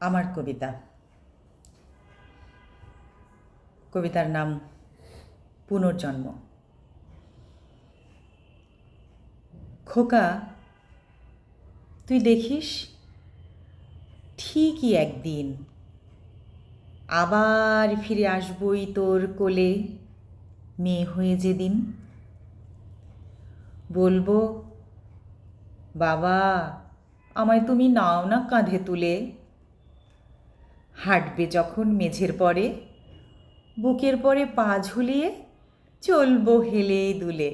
আমার কবিতার নাম পুনর্জন্ম। খোকা, তুই দেখিস ঠিকই একদিন আবার ফিরে আসবই তোর কোলে, মেয়ে হয়ে যেদিন। বলবো, বাবা আমায় তুমি নাও না কাঁধে তুলে, হাঁটবে যখন মেঝের পরে, বুকের পরে পা ঝুলিয়ে চলবো হেলে দুলে।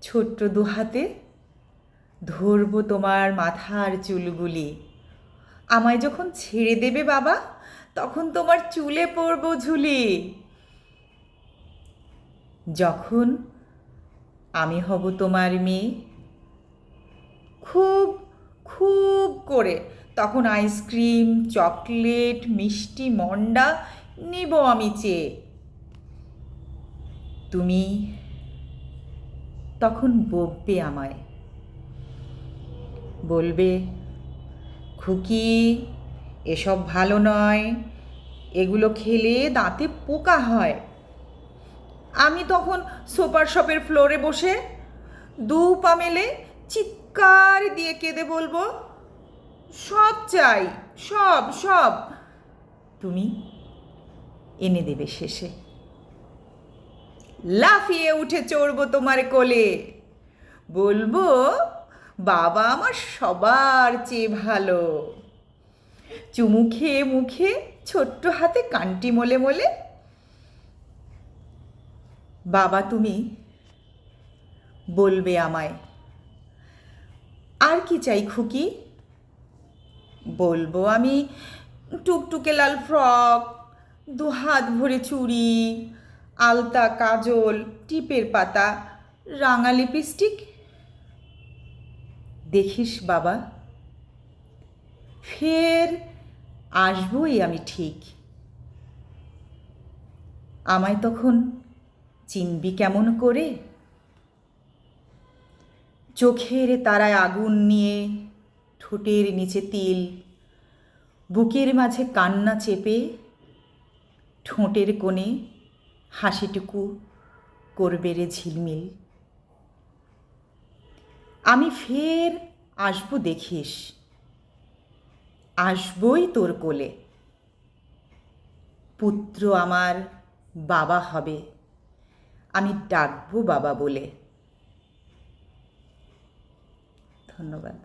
ছোট্ট দুহাতে ধরবো তোমার মাথার চুলগুলি, আমায় যখন ছেড়ে দেবে বাবা, তখন তোমার চুলে পড়বো ঝুলি। যখন আমি হব তোমার মেয়ে, খুব খুব করে তখন আইসক্রিম, চকলেট, মিষ্টি মন্ডা নিব আমি চেয়ে। তুমি তখন বকবে আমায়, বলবে, খুকি এসব ভালো নয়, এগুলো খেলে দাঁতে পোকা হয়। আমি তখন সুপার শপের ফ্লোরে বসে দু পা মেলে চিৎকার দিয়ে কেঁদে বলবো, সব চাই, সব সব। তুমি এনে দেবে শেষে, লাফিয়ে উঠে চড়বো তোমার কোলে, বলবো, বাবা আমার সবার চেয়ে ভালো। চুমু খেয়ে মুখে ছোট্ট হাতে কান্টি মলে মলে, বাবা তুমি বলবে আমায়, আর কি চাই খুকি? বলবো আমি, টুকটুকে লাল ফ্রক, দু হাত ভরে চুড়ি, আলতা, কাজল, টিপের পাতা, রাঙা লিপস্টিক। দেখিস বাবা, ফের আসবই আমি ঠিক। আমায় তখন চিনবি কেমন করে? চোখের তারায় আগুন নিয়ে, ঠোঁটের নিচে তিল, বুকের মাঝে কান্না চেপে, ঠোঁটের কোণে হাসিটুকু করবে রে ঝিলমিল। আমি ফের আসবো দেখিস, আসবই তোর কোলে। পুত্র আমার বাবা হবে, আমি ডাকবো বাবা বলে। ধন্যবাদ।